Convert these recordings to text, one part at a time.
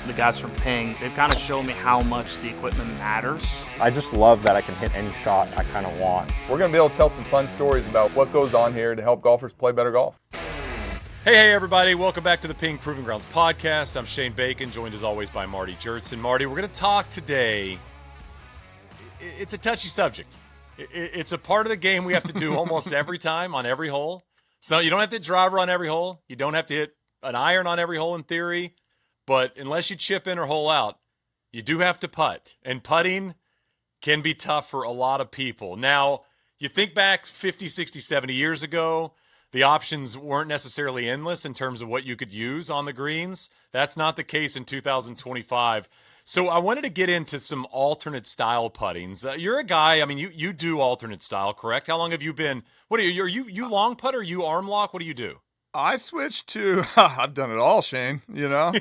the guys from Ping, they've kind of shown me how much the equipment matters. I just love that I can hit any shot I kind of want. We're going to be able to tell some fun stories about what goes on here to help golfers play better golf. Hey, everybody. Welcome back to the Ping Proving Grounds podcast. I'm Shane Bacon, joined as always by Marty Jertson. Marty, we're going to talk today. It's a touchy subject. It's a part of the game we have to do almost every time on every hole. So you don't have to hit driver on every hole. You don't have to hit an iron on every hole in theory. But unless you chip in or hole out, you do have to putt. And putting can be tough for a lot of people. Now, you think back 50, 60, 70 years ago, the options weren't necessarily endless in terms of what you could use on the greens. That's not the case in 2025. So I wanted to get into some alternate style puttings. You're a guy, I mean, you do alternate style, correct? How long have you been, what are you long putter, you arm lock? What do you do? I switched to, I've done it all, Shane, you know,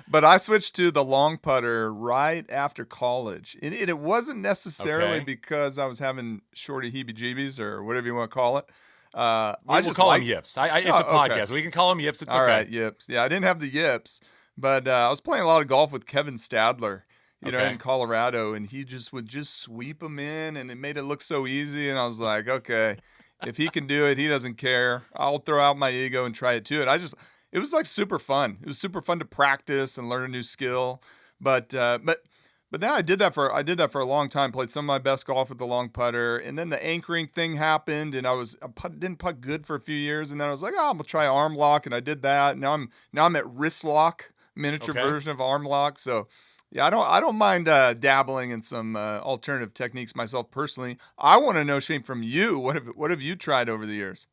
but I switched to the long putter right after college. It wasn't necessarily because I was having shorty heebie-jeebies or whatever you want to call it. I just call them yips. It's a podcast. We can call them yips. It's all okay. All right, yips. Yeah, I didn't have the yips, but I was playing a lot of golf with Kevin Stadler, you know, in Colorado, and he would sweep them in, and it made it look so easy. And I was like, okay, if he can do it, he doesn't care. I'll throw out my ego and try it too. And it was like super fun. It was super fun to practice and learn a new skill. But then I did that for a long time. Played some of my best golf with the long putter, and then the anchoring thing happened, and I didn't putt good for a few years, and then I was like, oh, I'm gonna try arm lock, and I did that. Now I'm at wrist lock, miniature version of arm lock. So yeah, I don't mind dabbling in some alternative techniques myself personally. I want to know, Shane, from you, what have you tried over the years?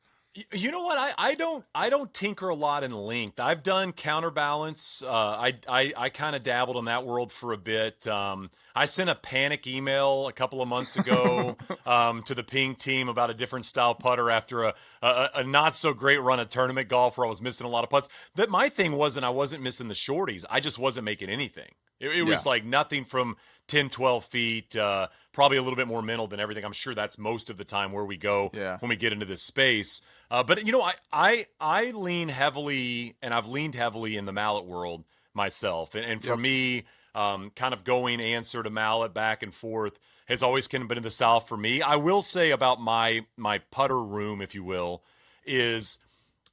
You know what? I don't tinker a lot in length. I've done counterbalance. I kind of dabbled in that world for a bit. I sent a panic email a couple of months ago to the Ping team about a different style putter after a not so great run of tournament golf where I was missing a lot of putts. That my thing wasn't I wasn't missing the shorties. I just wasn't making anything. It was like nothing from 10, 12 feet, probably a little bit more mental than everything. I'm sure that's most of the time where we go when we get into this space. But, you know, I lean heavily, and I've leaned heavily in the mallet world myself. And for me, kind of going answer to mallet back and forth has always kind of been in the style for me. I will say about my putter room, if you will, is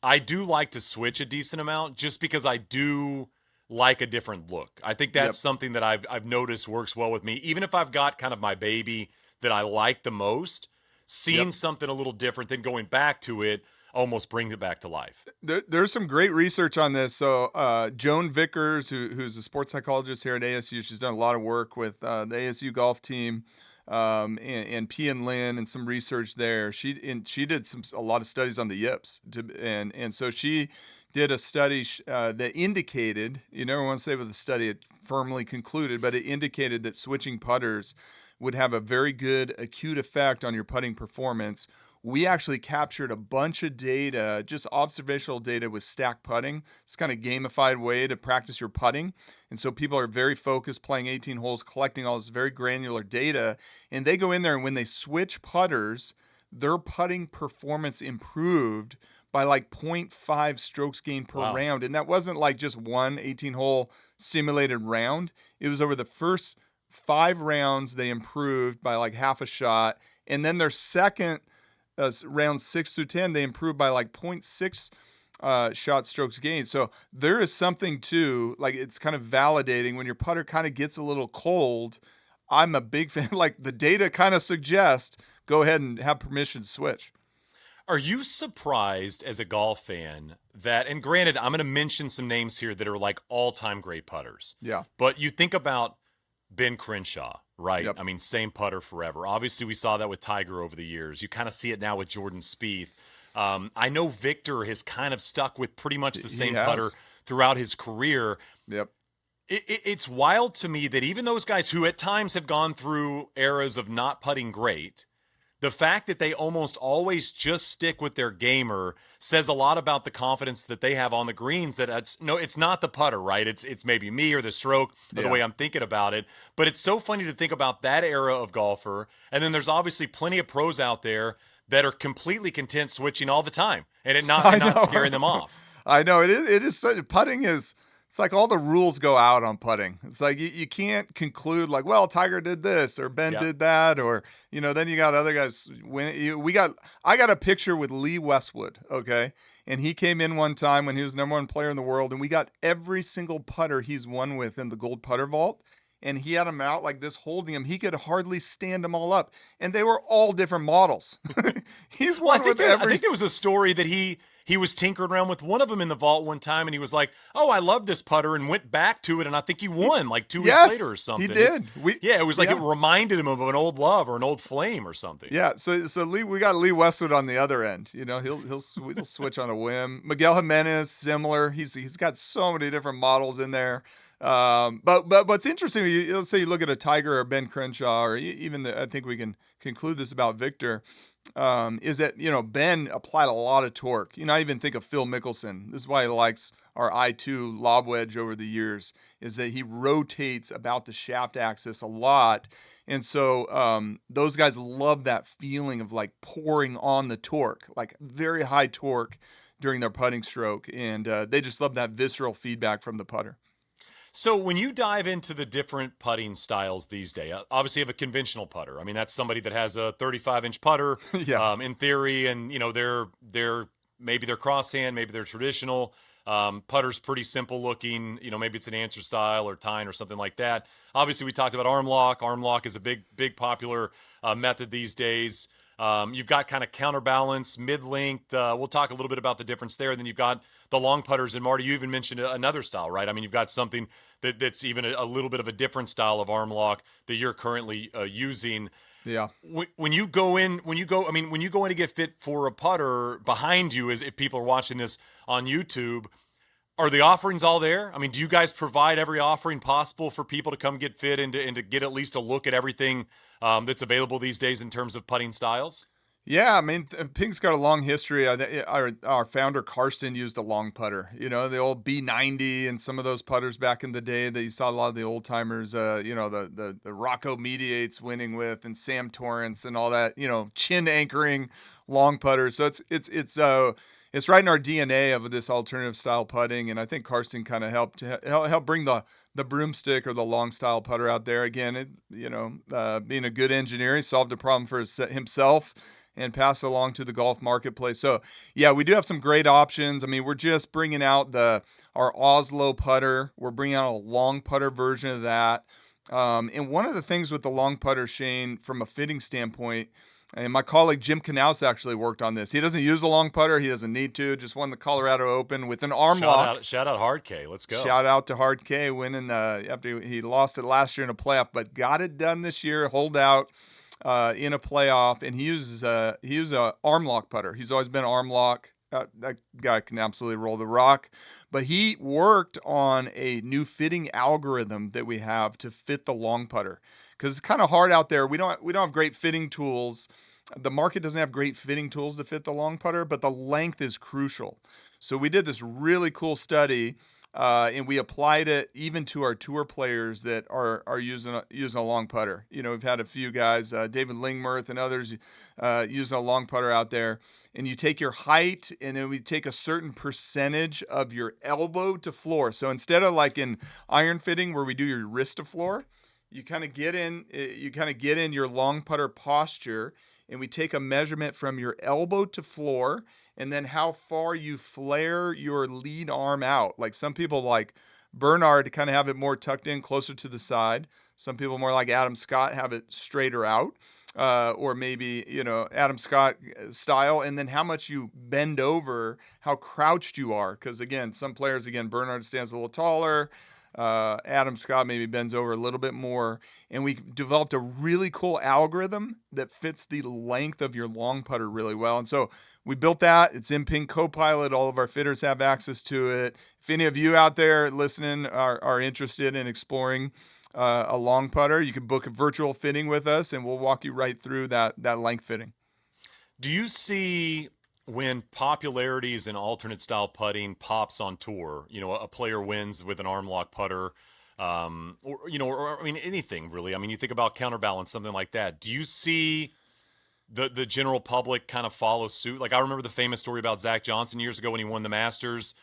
I do like to switch a decent amount just because I do like a different look. I think that's something that I've noticed works well with me. Even if I've got kind of my baby that I like the most, seeing something a little different than going back to it almost brings it back to life. There's some great research on this. So Joan Vickers, who's a sports psychologist here at ASU, she's done a lot of work with the ASU golf team and P and Lynn and some research there. She did a lot of studies on the yips, and so she did a study that indicated, you never want to say with a study it firmly concluded, but it indicated that switching putters would have a very good acute effect on your putting performance. We actually captured a bunch of data, just observational data with stack putting. It's kind of gamified way to practice your putting. And so people are very focused, playing 18 holes, collecting all this very granular data. And they go in there, and when they switch putters, their putting performance improved by like 0.5 strokes gained per round. And that wasn't like just one 18-hole simulated round. It was over the first 5 rounds, they improved by like half a shot. And then their second rounds 6 through 10, they improved by like 0.6 shot strokes gained. So there is something to, like, it's kind of validating when your putter kind of gets a little cold. I'm a big fan. Like, the data kind of suggests go ahead and have permission to switch. Are you surprised as a golf fan that, and granted, I'm going to mention some names here that are like all-time great putters. Yeah. But you think about Ben Crenshaw, right? Yep. I mean, same putter forever. Obviously, we saw that with Tiger over the years. You kind of see it now with Jordan Spieth. I know Victor has kind of stuck with pretty much the same putter throughout his career. Yep. It's wild to me that even those guys who at times have gone through eras of not putting great, the fact that they almost always just stick with their gamer says a lot about the confidence that they have on the greens. That it's not the putter, right? It's maybe me or the stroke or the way I'm thinking about it. But it's so funny to think about that era of golfer. And then there's obviously plenty of pros out there that are completely content switching all the time and not scaring them off. I know it is. Putting is it's like all the rules go out on putting. It's like you can't conclude like, well, Tiger did this or Ben did that, or then you got other guys win. I got a picture with Lee Westwood, okay, and he came in one time when he was number one player in the world, and we got every single putter he's won with in the gold putter vault. And he had them out like this, holding them. He could hardly stand them all up, and they were all different models. He's won with every. I think there was a story that he was tinkering around with one of them in the vault one time, and he was like, "Oh, I love this putter," and went back to it, and I think he won like 2 weeks later or something. He did. It was like it reminded him of an old love or an old flame or something. Yeah. So Lee, we got Lee Westwood on the other end. He'll switch on a whim. Miguel Jimenez, similar. He's got so many different models in there. But what's interesting, let's say you look at a Tiger or Ben Crenshaw, or even I think we can conclude this about Victor, is that, Ben applied a lot of torque. I even think of Phil Mickelson. This is why he likes our I2 lob wedge over the years, is that he rotates about the shaft axis a lot. And so those guys love that feeling of like pouring on the torque, like very high torque during their putting stroke. And they just love that visceral feedback from the putter. So when you dive into the different putting styles these days, obviously you have a conventional putter. I mean, that's somebody that has a 35-inch putter, in theory, and they're maybe they're crosshand, maybe they're traditional. Putter's pretty simple looking. Maybe it's an answer style or tine or something like that. Obviously, we talked about arm lock. Arm lock is a big popular method these days. You've got kind of counterbalance, mid-length. We'll talk a little bit about the difference there. Then you've got the long putters. And Marty, you even mentioned another style, right? I mean, you've got something that's even a little bit of a different style of arm lock that you're currently using. Yeah. When you go in to get fit for a putter behind you, if people are watching this on YouTube, are the offerings all there? I mean, do you guys provide every offering possible for people to come get fit and to get at least a look at everything that's available these days in terms of putting styles? Yeah, I mean, Pink's got a long history. Our founder, Karsten, used a long putter. The old B90 and some of those putters back in the day that you saw a lot of the old timers, the Rocco Mediates winning with, and Sam Torrance and all that, chin anchoring long putters. So it's right in our DNA of this alternative style putting. And I think Karsten kind of helped bring the broomstick or the long style putter out there. Again, being a good engineer, he solved a problem for himself and pass it along to the golf marketplace. So yeah, we do have some great options. I mean, we're just bringing out our Oslo putter. We're bringing out a long putter version of that. And one of the things with the long putter, Shane, from a fitting standpoint, and my colleague Jim Knaus actually worked on this. He doesn't use a long putter. He doesn't need to. Just won the Colorado Open with an arm lock. Shout out Hard K. Let's go. Shout out to Hard K, winning after he lost it last year in a playoff, but got it done this year. Hold out in a playoff, and he uses a arm lock putter. He's always been arm lock. That guy can absolutely roll the rock, but he worked on a new fitting algorithm that we have to fit the long putter, because it's kind of hard out there. We don't have great fitting tools. The market doesn't have great fitting tools to fit the long putter, but the length is crucial. So we did this really cool study, and we applied it even to our tour players that are using a long putter. We've had a few guys, David Lingmerth and others, using a long putter out there. And you take your height, and then we take a certain percentage of your elbow to floor. So instead of like in iron fitting where we do your wrist to floor, you kind of get in your long putter posture, and we take a measurement from your elbow to floor, and then how far you flare your lead arm out. Like some people like Bernard kind of have it more tucked in closer to the side. Some people more like Adam Scott have it straighter out. Or maybe, Adam Scott style, and then how much you bend over, how crouched you are. Because again, some players, Bernard stands a little taller. Adam Scott maybe bends over a little bit more. And we developed a really cool algorithm that fits the length of your long putter really well. And so we built that. It's in Ping Copilot. All of our fitters have access to it. If any of you out there listening are interested in exploring a long putter, you can book a virtual fitting with us, and we'll walk you right through that length fitting. Do you see when popularities in alternate style putting pops on tour, a player wins with an arm lock putter, or anything really? I mean, you think about Counterbalance, something like that. Do you see the general public kind of follow suit? Like I remember the famous story about Zach Johnson years ago when he won the Masters.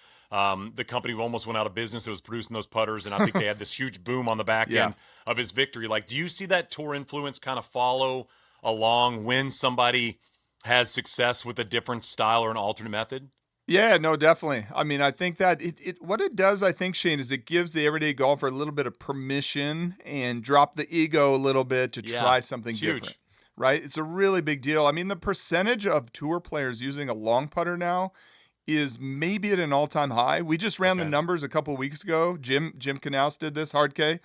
The company almost went out of business that was producing those putters, and I think they had this huge boom on the back Yeah. end of his victory. Like, do you see that tour influence kind of follow along when somebody has success with a different style or an alternate method? Yeah, no, definitely. I mean, I think that what it does, I think, Shane, is it gives the everyday golfer a little bit of permission and drop the ego a little bit to Yeah, try something it's different. huge. Right? It's a really big deal. I mean, the percentage of tour players using a long putter now is maybe at an all-time high. We just ran the Okay. numbers a couple of weeks ago. Jim Knaus did this, Hard K.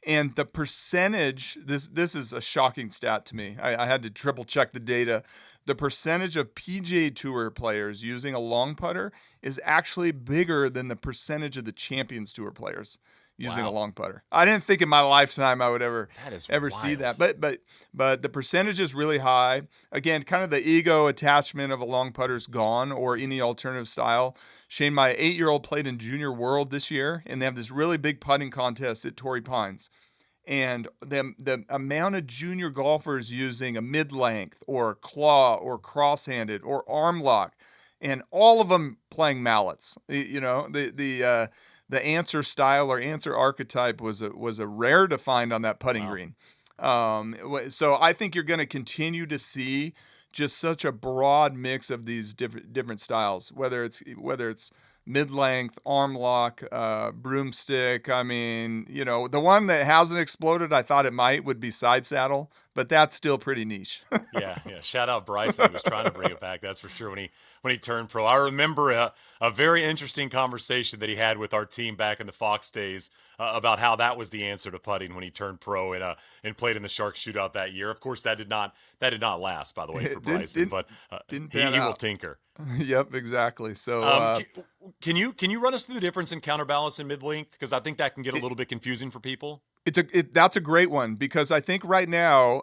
And the percentage, this is a shocking stat to me. I had to triple check the data. The percentage of PGA Tour players using a long putter is actually bigger than the percentage of the Champions Tour players using Wow. a long putter. I didn't think in my lifetime I would ever That is see that. wild. But the percentage is really high. Again, kind of the ego attachment of a long putter is gone, or any alternative style. Shane, my 8-year-old played in Junior World this year, and they have this really big putting contest at Torrey Pines. And the amount of junior golfers using a mid-length or claw or cross-handed or arm lock, and all of them playing mallets. You know, the answer style or answer archetype was a rare to find on that putting Wow. green. So I think you're going to continue to see just such a broad mix of these different styles, whether it's mid-length, arm lock, broomstick. I mean, you know, the one that hasn't exploded, I thought it would be side saddle, but that's still pretty niche. Yeah. Shout out Bryson, who was trying to bring it back. That's for sure. When he turned pro, I remember a very interesting conversation that he had with our team back in the Fox days about how that was the answer to putting when he turned pro and played in the Shark Shootout that year. Of course, that did not last, by the way, for Bryson, but didn't he pan will out. tinker. Yep, exactly. So Can you run us through the difference in counterbalance and mid-length? Because I think that can get a little bit confusing for people. that's a great one, because I think right now,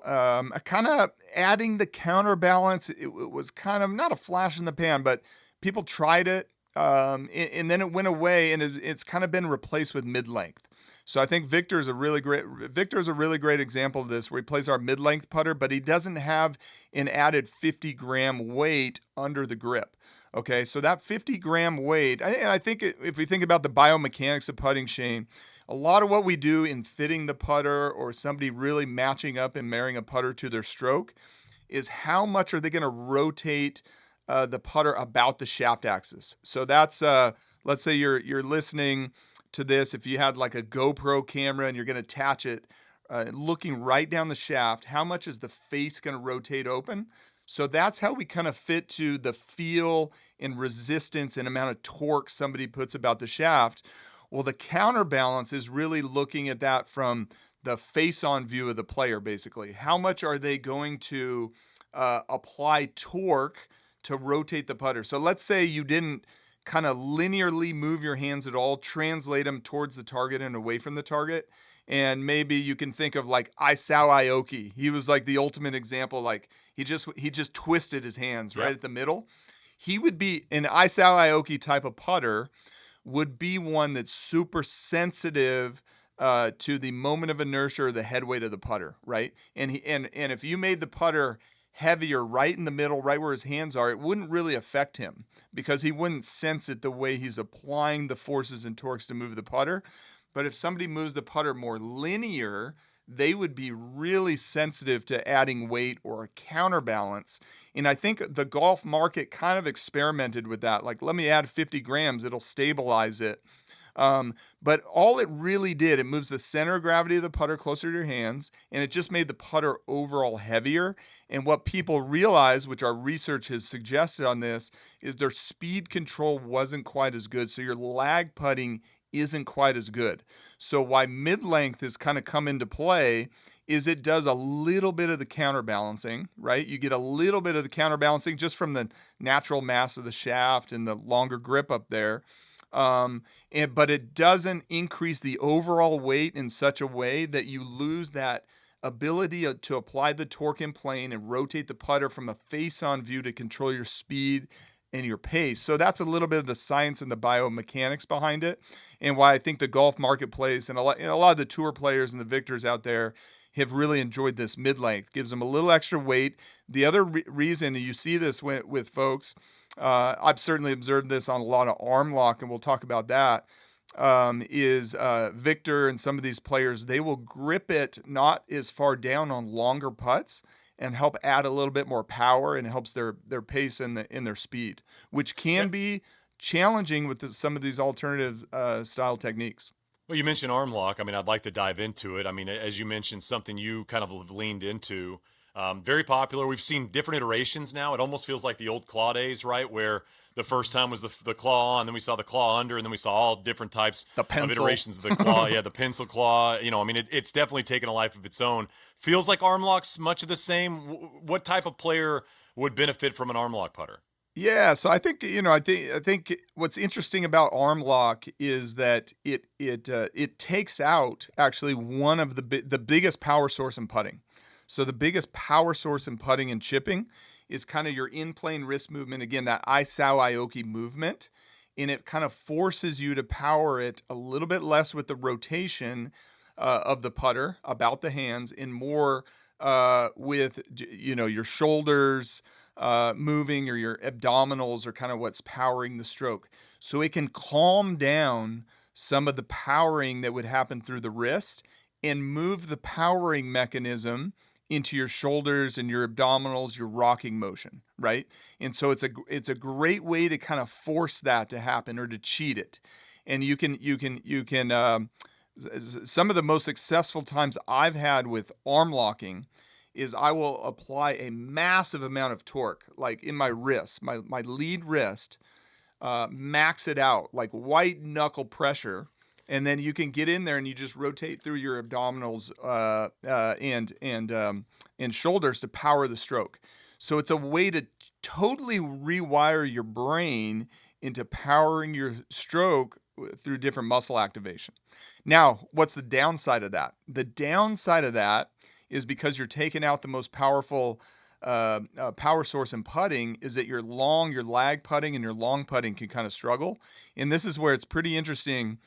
kind of adding the counterbalance, it was kind of not a flash in the pan, but people tried it, and then it went away, and it's kind of been replaced with mid-length. So I think Victor's a really great example of this, where he plays our mid-length putter, but he doesn't have an added 50-gram weight under the grip. Okay, so that 50-gram weight, I think if we think about the biomechanics of putting, Shane, a lot of what we do in fitting the putter, or somebody really matching up and marrying a putter to their stroke, is how much are they going to rotate the putter about the shaft axis. So that's, let's say you're listening to this. If you had like a GoPro camera and you're going to attach it, looking right down the shaft, how much is the face going to rotate open? So that's how we kind of fit to the feel and resistance and amount of torque somebody puts about the shaft. Well, the counterbalance is really looking at that from the face-on view of the player, basically. How much are they going to apply torque to rotate the putter? So let's say you didn't kind of linearly move your hands at all, translate them towards the target and away from the target. And maybe you can think of like Isao Aoki. He was like the ultimate example. Like he just twisted his hands right at the middle. He would be an Isao Aoki type of putter, would be one that's super sensitive to the moment of inertia or the head weight of the putter, right? And if you made the putter heavier right in the middle, right where his hands are, it wouldn't really affect him, because he wouldn't sense it the way he's applying the forces and torques to move the putter. But if somebody moves the putter more linear, they would be really sensitive to adding weight or a counterbalance. And I think the golf market kind of experimented with that. Like, let me add 50 grams, it'll stabilize it. But all it really did, it moves the center of gravity of the putter closer to your hands, and it just made the putter overall heavier. And what people realized, which our research has suggested on this, is their speed control wasn't quite as good. So your lag putting isn't quite as good. So why mid-length has kind of come into play is it does a little bit of the counterbalancing, right? You get a little bit of the counterbalancing just from the natural mass of the shaft and the longer grip up there. But it doesn't increase the overall weight in such a way that you lose that ability to apply the torque in plane and rotate the putter from a face-on view to control your speed and your pace. So that's a little bit of the science and the biomechanics behind it, and why I think the golf marketplace and a lot of the tour players and the victors out there have really enjoyed this mid-length. Gives them a little extra weight. The other reason, and you see this with folks, I've certainly observed this on a lot of arm lock, and we'll talk about that. Is Victor and some of these players, they will grip it not as far down on longer putts and help add a little bit more power, and it helps their pace and their speed, which can be challenging with some of these alternative style techniques. Well, you mentioned arm lock. I mean, I'd like to dive into it. I mean, as you mentioned, something you kind of leaned into. Very popular. We've seen different iterations now. It almost feels like the old claw days, right? Where the first time was the claw, and then we saw the claw under, and then we saw all different types of iterations of the claw. Yeah, the pencil claw. You know, I mean, it's definitely taken a life of its own. Feels like arm lock's much of the same. What type of player would benefit from an arm lock putter? Yeah, so I think I think what's interesting about arm lock is that it takes out actually one of the biggest power source in putting. So the biggest power source in putting and chipping is kind of your in-plane wrist movement. Again, that Isao Aoki movement, and it kind of forces you to power it a little bit less with the rotation of the putter about the hands, and more with your shoulders moving, or your abdominals are kind of what's powering the stroke. So it can calm down some of the powering that would happen through the wrist and move the powering mechanism into your shoulders and your abdominals, your rocking motion, right? And so it's a great way to kind of force that to happen, or to cheat it. And you can some of the most successful times I've had with arm locking is I will apply a massive amount of torque, like in my wrist, my lead wrist, max it out, like white knuckle pressure. And then you can get in there and you just rotate through your abdominals and shoulders to power the stroke. So it's a way to totally rewire your brain into powering your stroke through different muscle activation. Now, what's the downside of that? The downside of that is, because you're taking out the most powerful power source in putting, is that your lag putting and your long putting can kind of struggle. And this is where it's pretty interesting.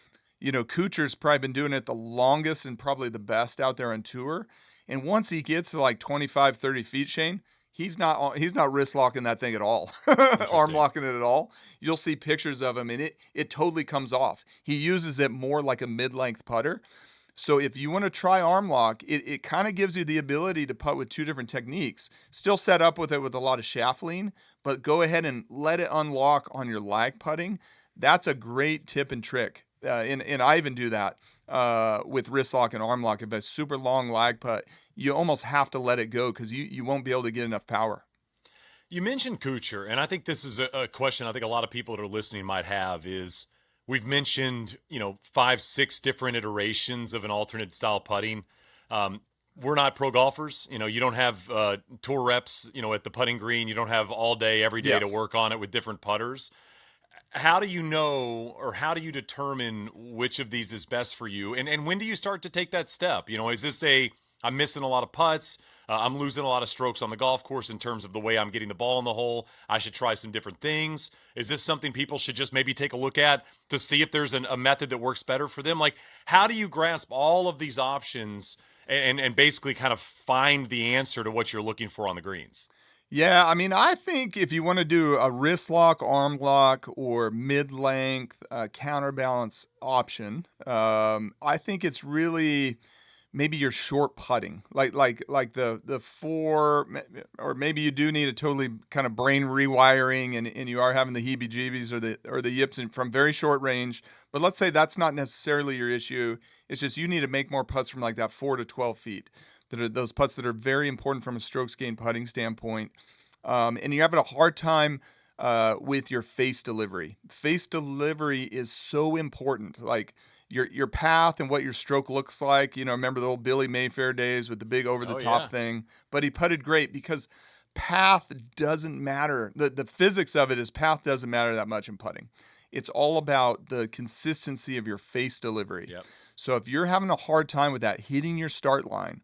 Kuchar's probably been doing it the longest and probably the best out there on tour. And once he gets to like 25, 30 feet, Shane, he's not wrist locking that thing at all, arm locking it at all. You'll see pictures of him, and it totally comes off. He uses it more like a mid-length putter. So if you want to try arm lock, it kind of gives you the ability to putt with two different techniques. Still set up with it with a lot of shaft lean, but go ahead and let it unlock on your lag putting. That's a great tip and trick. And I even do that with wrist lock and arm lock. If it's super long lag putt, you almost have to let it go, because you won't be able to get enough power. You mentioned Kuchar, and I think this is a question I think a lot of people that are listening might have is, we've mentioned, 5, 6 different iterations of an alternate style putting. We're not pro golfers. You don't have tour reps, at the putting green. You don't have all day, every day to work on it with different putters. How do you know, or how do you determine which of these is best for you? And when do you start to take that step? Is this I'm missing a lot of putts, I'm losing a lot of strokes on the golf course in terms of the way I'm getting the ball in the hole, I should try some different things? Is this something people should just maybe take a look at to see if there's a method that works better for them? Like, how do you grasp all of these options and basically kind of find the answer to what you're looking for on the greens? Yeah, I mean, I think if you want to do a wrist lock, arm lock, or mid-length counterbalance option, I think it's really maybe you're short putting, like the 4, or maybe you do need a totally kind of brain rewiring, and you are having the heebie-jeebies or the yips from very short range. But let's say that's not necessarily your issue. It's just you need to make more putts from like that 4 to 12 feet. That are those putts that are very important from a strokes gained putting standpoint. And you're having a hard time with your face delivery. Face delivery is so important. Like your path and what your stroke looks like. Remember the old Billy Mayfair days with the big over-the-top thing. But he putted great, because path doesn't matter. The physics of it is path doesn't matter that much in putting. It's all about the consistency of your face delivery. Yep. So if you're having a hard time with that, hitting your start line,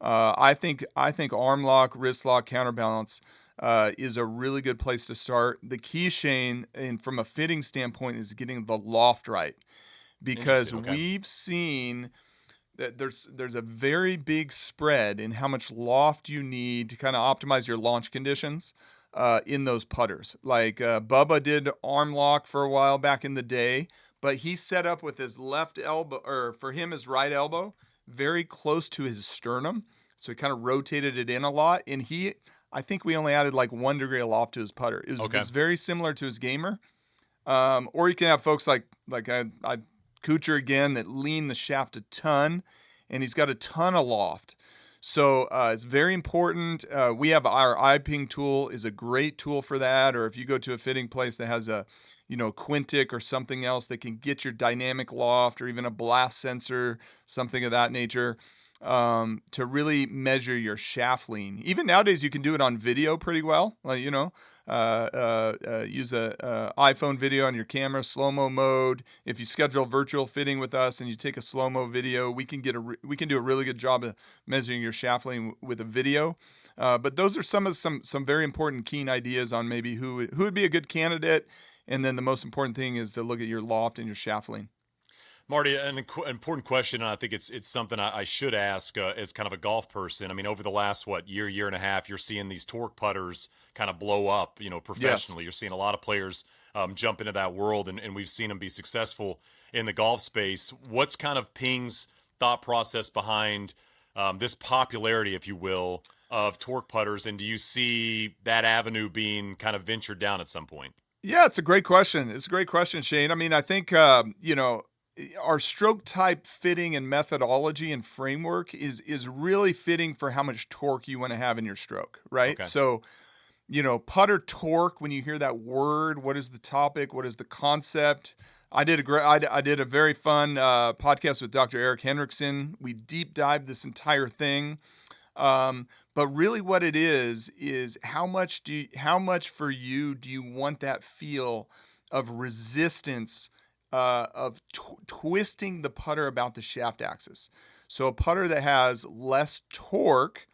I think arm lock, wrist lock, counterbalance is a really good place to start. The key, Shane, and from a fitting standpoint, is getting the loft right, because we've seen that there's a very big spread in how much loft you need to kind of optimize your launch conditions. in those putters. Like Bubba did arm lock for a while back in the day, but he set up with his left elbow, or for him, his right elbow, very close to his sternum. So he kind of rotated it in a lot. And I think we only added like 1 degree of loft to his putter. It was very similar to his gamer. Or you can have folks like I Kuchar again that lean the shaft a ton, and he's got a ton of loft. So it's very important. We have our iPing tool is a great tool for that. Or if you go to a fitting place that has a, Quintic or something else that can get your dynamic loft, or even a blast sensor, something of that nature, to really measure your shaft lean. Even nowadays, you can do it on video pretty well. Like, use a iPhone video on your camera, slow-mo mode. If you schedule virtual fitting with us and you take a slow-mo video, we can do a really good job of measuring your shaft lean with a video. But those are some very important keen ideas on maybe who would be a good candidate. And then the most important thing is to look at your loft and your shaft lean. Marty, an important question, and I think it's something I should ask as kind of a golf person. I mean, over the last, year and a half, you're seeing these torque putters kind of blow up, professionally. Yes. You're seeing a lot of players jump into that world, and we've seen them be successful in the golf space. What's kind of Ping's thought process behind this popularity, if you will, of torque putters, and do you see that avenue being kind of ventured down at some point? Yeah, it's a great question. It's a great question, Shane. I mean, I think, our stroke type fitting and methodology and framework is really fitting for how much torque you want to have in your stroke, right? Okay. So, putter torque, when you hear that word, what is the topic? What is the concept? I did a very fun podcast with Dr. Eric Hendrickson. We deep dived this entire thing. But really what it is how much for you do you want that feel of resistance, of twisting the putter about the shaft axis. So a putter that has less torque,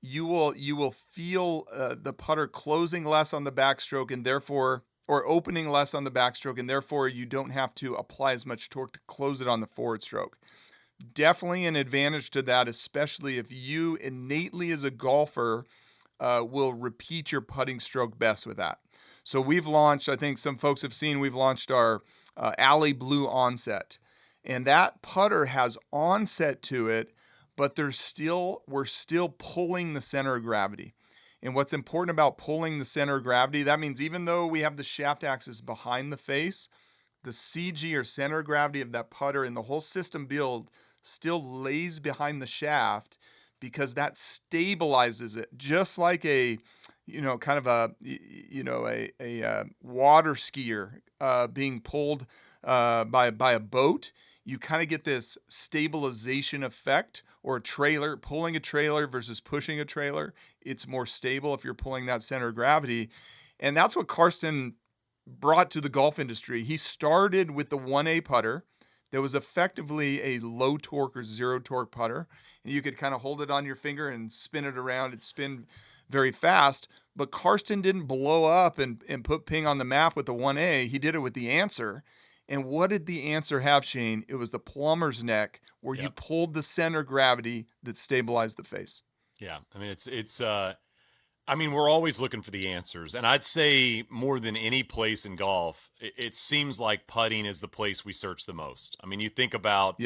you will feel the putter closing less on the backstroke and therefore, or opening less on the backstroke, and therefore you don't have to apply as much torque to close it on the forward stroke. Definitely an advantage to that, especially if you innately as a golfer will repeat your putting stroke best with that. So we've launched, I think some folks have seen, we've launched our Alley Blue onset. And that putter has onset to it, but we're still pulling the center of gravity. And what's important about pulling the center of gravity, that means even though we have the shaft axis behind the face, the CG or center of gravity of that putter and the whole system build still lays behind the shaft, because that stabilizes it, just like a water skier being pulled by a boat. You kind of get this stabilization effect, or a trailer, pulling a trailer versus pushing a trailer. It's more stable if you're pulling that center of gravity. And that's what Karsten brought to the golf industry. He started with the 1A putter that was effectively a low torque or zero torque putter. And you could kind of hold it on your finger and spin it around. It'd spin very fast. But Karsten didn't blow up and put Ping on the map with the 1A. He did it with the Answer. And what did the Answer have, Shane? It was the plumber's neck, where you pulled the center of gravity that stabilized the face. Yeah, I mean, we're always looking for the answers. And I'd say more than any place in golf, it seems like putting is the place we search the most. I mean, you think about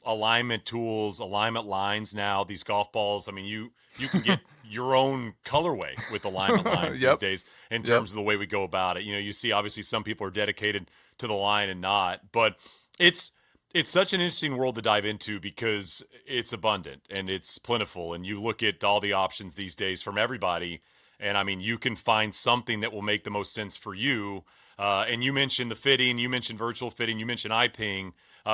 alignment tools, alignment lines now, these golf balls. I mean, you can get your own colorway with alignment lines these days in terms of the way we go about it. You see, obviously, some people are dedicated to the line and not. But it's such an interesting world to dive into, because it's abundant and it's plentiful. And you look at all the options these days from everybody, and I mean, you can find something that will make the most sense for you. And you mentioned the fitting, you mentioned virtual fitting, you mentioned iPing.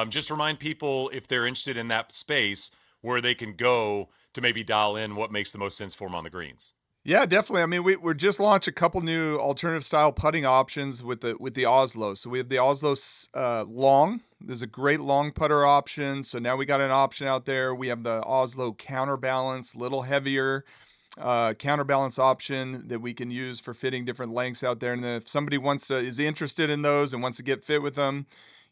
Just remind people, if they're interested in that space, where they can go to maybe dial in what makes the most sense for them on the greens. Yeah, definitely. I mean, we're just launched a couple new alternative style putting options with the Oslo. So we have the Oslo long. There's a great long putter option. So now we got an option out there. We have the Oslo Counterbalance, little heavier counterbalance option that we can use for fitting different lengths out there. And if somebody is interested in those and wants to get fit with them,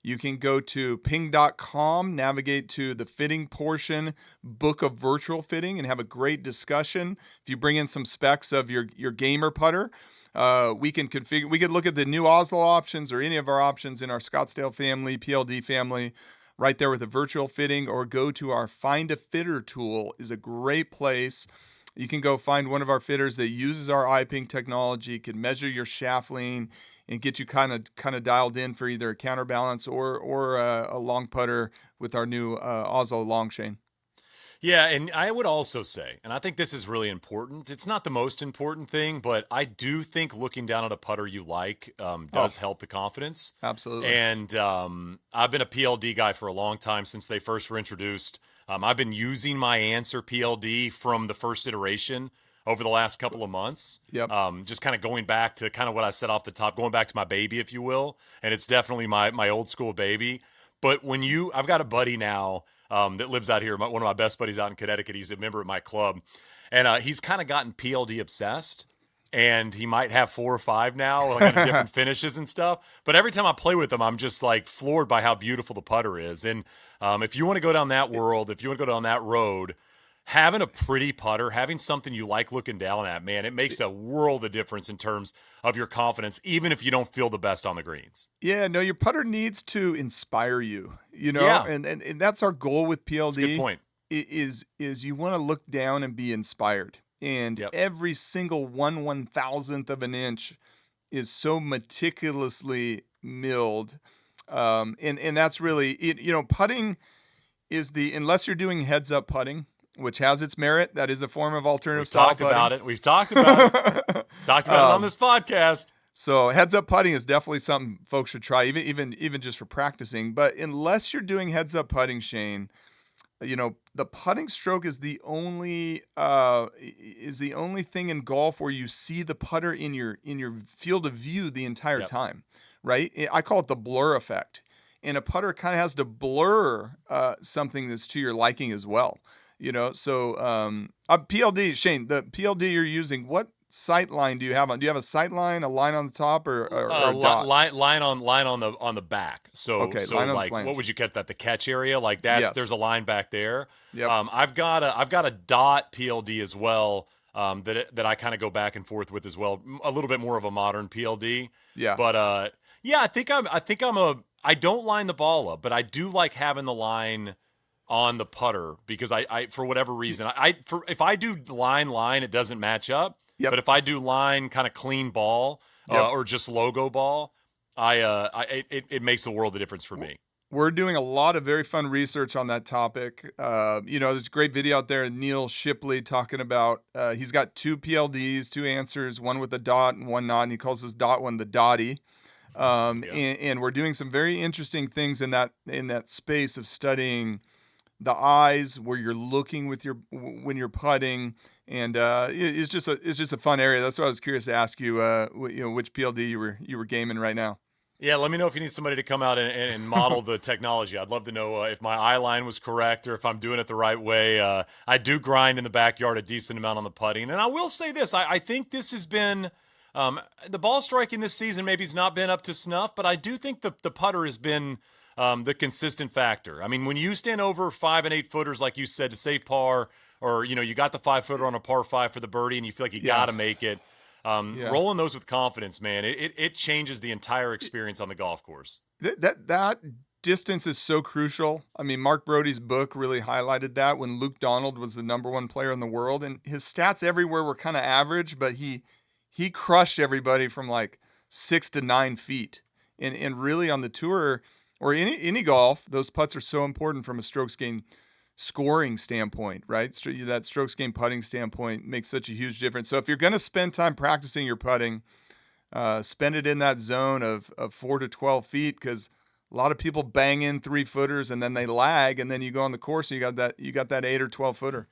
You can go to ping.com, navigate to the fitting portion, book a virtual fitting, and have a great discussion. If you bring in some specs of your gamer putter, we can configure. We could look at the new Oslo options or any of our options in our Scottsdale family, PLD family, right there with a virtual fitting, or go to our Find a Fitter tool is a great place. You can go find one of our fitters that uses our iPing technology, can measure your shaft lean, and get you kind of dialed in for either a counterbalance or a long putter with our new Oslo long chain. Yeah, and I would also say, and I think this is really important, it's not the most important thing, but I do think looking down at a putter you like does help the confidence. Absolutely. And I've been a PLD guy for a long time since they first were introduced. I've been using my Answer PLD from the first iteration over the last couple of months. Yep. Just kind of going back to kind of what I said off the top, going back to my baby, if you will. And it's definitely my old school baby. But I've got a buddy now that lives out here, one of my best buddies out in Connecticut. He's a member of my club. And he's kind of gotten PLD obsessed. And he might have 4 or 5 now, like different finishes and stuff. But every time I play with him, I'm just like floored by how beautiful the putter is. And if you want to go down that world, if you want to go down that road, having a pretty putter, having something you like looking down at, man, it makes a world of difference in terms of your confidence, even if you don't feel the best on the greens. Yeah, no, your putter needs to inspire you, Yeah. and that's our goal with PLD. That's a good point. Is you want to look down and be inspired. And every single 1/1000th of an inch is so meticulously milled. And that's really it. Putting is unless you're doing heads up putting, which has its merit. That is a form of alternative style putting. We've talked about it. Talked about it on this podcast. So heads up putting is definitely something folks should try, even just for practicing. But unless you're doing heads up putting, Shane, the putting stroke is the only thing in golf where you see the putter in your field of view the entire time, right? I call it the blur effect. And a putter kind of has to blur something that's to your liking as well. So PLD, Shane, the PLD you're using, what sight line do you have on? Do you have a sight line, a line on the top, or a dot? Line on the back. So okay, so line on like the flange. what would you catch that? The catch area, like that's Yes. There's a line back there. Yep. I've got a dot PLD as well. That I kind of go back and forth with as well. A little bit more of a modern PLD. Yeah. But I don't line the ball up, but I do like having the line on the putter because I for whatever reason if I do line it doesn't match up. Yep. But if I do line kind of clean ball or just logo ball, it makes the world of difference for me. We're doing a lot of very fun research on that topic. There's a great video out there, Neil Shipley talking about, he's got 2 PLDs, 2 answers, one with a dot and one not, and he calls his dot one the dotty. And we're doing some very interesting things in that space of studying the eyes, where you're looking when you're putting, and it's just a fun area. That's why I was curious to ask you, which PLD you were gaming right now. Yeah, let me know if you need somebody to come out and model the technology. I'd love to know if my eye line was correct or if I'm doing it the right way. I do grind in the backyard a decent amount on the putting, and I will say this: I think this has been the ball striking this season. Maybe has not been up to snuff, but I do think the putter has been the consistent factor. I mean, when you stand over 5 and 8 footers, like you said, to save par, or you got the 5 footer on a par 5 for the birdie, and you feel like you got to make it. Rolling those with confidence, man, it changes the entire experience on the golf course. That distance is so crucial. I mean, Mark Brody's book really highlighted that when Luke Donald was the #1 player in the world, and his stats everywhere were kind of average, but he crushed everybody from like 6 to 9 feet. And really on the tour or any golf, those putts are so important from a strokes gain scoring standpoint, right? That strokes gain putting standpoint makes such a huge difference. So if you're going to spend time practicing your putting, spend it in that zone of 4 to 12 feet, because a lot of people bang in 3 footers and then they lag, and then you go on the course and you got that 8 or 12 footer.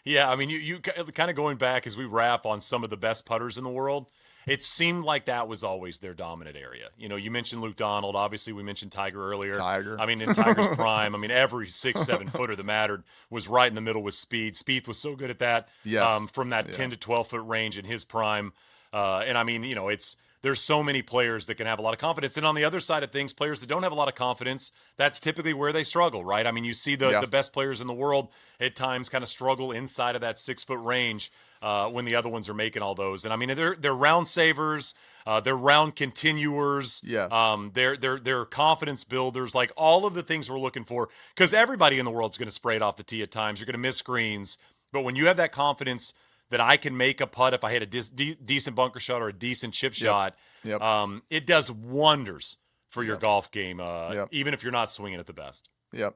Yeah, I mean, you kind of going back as we wrap on some of the best putters in the world, it seemed like that was always their dominant area. You mentioned Luke Donald. Obviously, we mentioned Tiger earlier. I mean, in Tiger's prime, I mean, every 6-7 footer that mattered was right in the middle with Speed. Spieth was so good at that. Yes. From that 10 to 12 foot range in his prime. And I mean, there's so many players that can have a lot of confidence. And on the other side of things, players that don't have a lot of confidence, that's typically where they struggle, right? I mean, you see the best players in the world at times kind of struggle inside of that 6-foot range when the other ones are making all those. And I mean, they're round savers, they're round continuers, Yes. They're confidence builders, like all of the things we're looking for, because everybody in the world is going to spray it off the tee at times. You're going to miss screens. But when you have that confidence that I can make a putt if I hit a decent bunker shot or a decent chip shot, it does wonders for your golf game, even if you're not swinging at the best. Yep.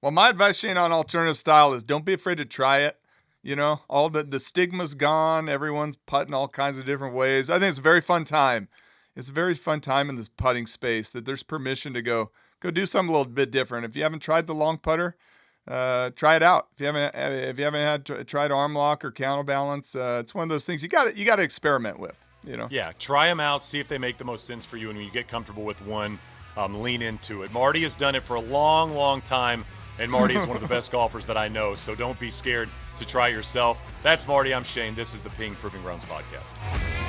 Well, my advice, Shane, on alternative style is don't be afraid to try it. You know, all the stigma's gone. Everyone's putting all kinds of different ways. I think it's a very fun time. It's a very fun time in this putting space that there's permission to go do something a little bit different. If you haven't tried the long putter, try it out. If you haven't tried arm lock or counterbalance, it's one of those things you got to experiment with. You know. Yeah, try them out, see if they make the most sense for you, and when you get comfortable with one, lean into it. Marty has done it for a long, long time, and Marty is one of the best golfers that I know. So don't be scared to try yourself. That's Marty. I'm Shane. This is the Ping Proving Grounds podcast.